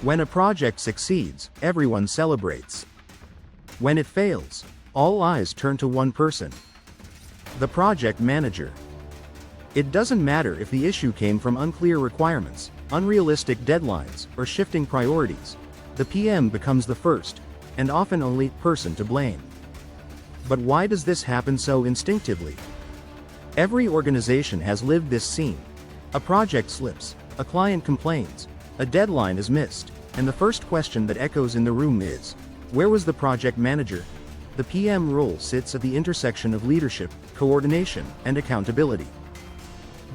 When a project succeeds, everyone celebrates. When it fails, all eyes turn to one person: the project manager. It doesn't matter if the issue came from unclear requirements, unrealistic deadlines, or shifting priorities. The PM becomes the first, and often only, person to blame. But why does this happen so instinctively? Every organization has lived this scene. A project slips, a client complains, a deadline is missed, and the first question that echoes in the room is, where was the project manager? The PM role sits at the intersection of leadership, coordination, and accountability.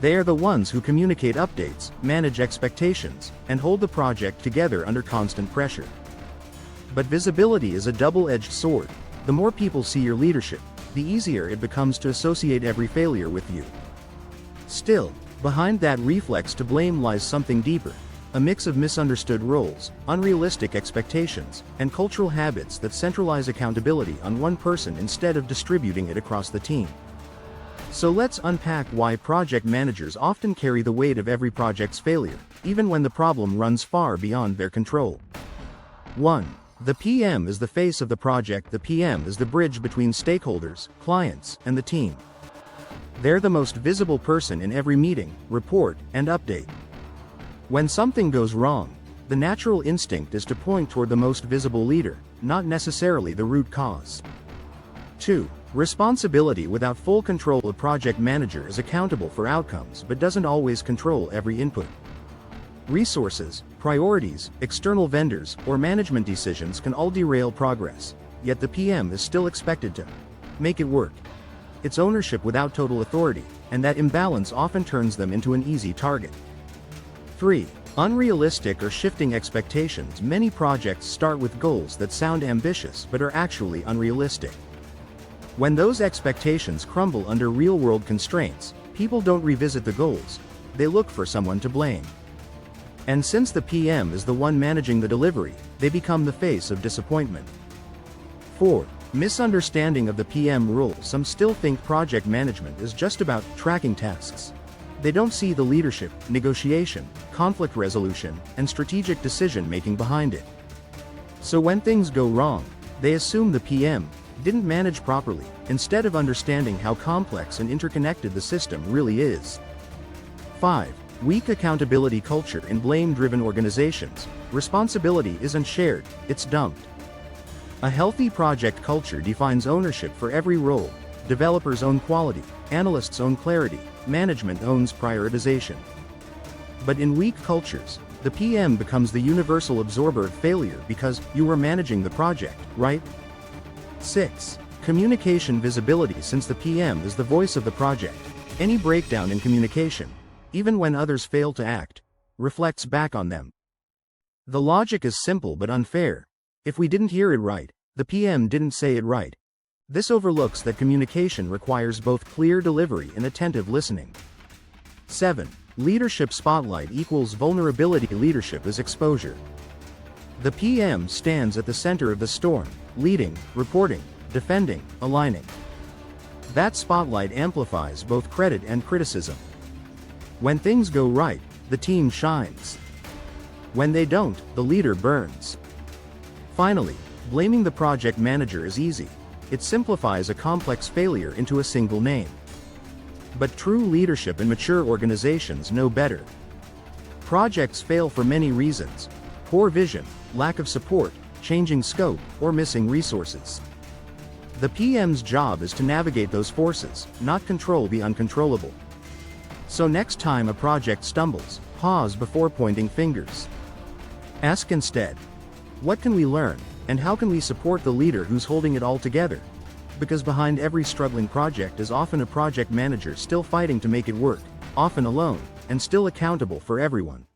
They are the ones who communicate updates, manage expectations, and hold the project together under constant pressure. But visibility is a double-edged sword. The more people see your leadership, the easier it becomes to associate every failure with you. Still, behind that reflex to blame lies something deeper: a mix of misunderstood roles, unrealistic expectations, and cultural habits that centralize accountability on one person instead of distributing it across the team. So let's unpack why project managers often carry the weight of every project's failure, even when the problem runs far beyond their control. 1. The PM is the face of the project. The PM is the bridge between stakeholders, clients, and the team. They're the most visible person in every meeting, report, and update. When something goes wrong, the natural instinct is to point toward the most visible leader, not necessarily the root cause. 2. Responsibility. Without full control, a project manager is accountable for outcomes but doesn't always control every input. Resources, priorities, external vendors, or management decisions can all derail progress, yet the PM is still expected to make it work. It's ownership without total authority, and that imbalance often turns them into an easy target. 3. Unrealistic or shifting expectations. Many projects start with goals that sound ambitious but are actually unrealistic. When those expectations crumble under real-world constraints, people don't revisit the goals, they look for someone to blame. And since the PM is the one managing the delivery, they become the face of disappointment. 4. Misunderstanding of the PM role. Some still think project management is just about tracking tasks. They don't see the leadership, negotiation, conflict resolution, and strategic decision-making behind it. So when things go wrong, they assume the PM didn't manage properly, instead of understanding how complex and interconnected the system really is. 5. Weak accountability culture. In blame-driven organizations, responsibility isn't shared, it's dumped. A healthy project culture defines ownership for every role: developers own quality, analysts own clarity, management owns prioritization. But in weak cultures, the PM becomes the universal absorber of failure because you were managing the project, right? 6. Communication visibility. Since the PM is the voice of the project, any breakdown in communication, even when others fail to act, reflects back on them. The logic is simple but unfair. If we didn't hear it right, the PM didn't say it right. This overlooks that communication requires both clear delivery and attentive listening. 7. Leadership spotlight equals vulnerability. Leadership is exposure. The PM stands at the center of the storm, leading, reporting, defending, aligning. That spotlight amplifies both credit and criticism. When things go right, the team shines. When they don't, the leader burns. Finally, blaming the project manager is easy. It simplifies a complex failure into a single name. But true leadership and mature organizations know better. Projects fail for many reasons: poor vision, lack of support, changing scope, or missing resources. The PM's job is to navigate those forces, not control the uncontrollable. So next time a project stumbles, pause before pointing fingers. Ask instead, what can we learn, and how can we support the leader who's holding it all together? Because behind every struggling project is often a project manager still fighting to make it work, often alone, and still accountable for everyone.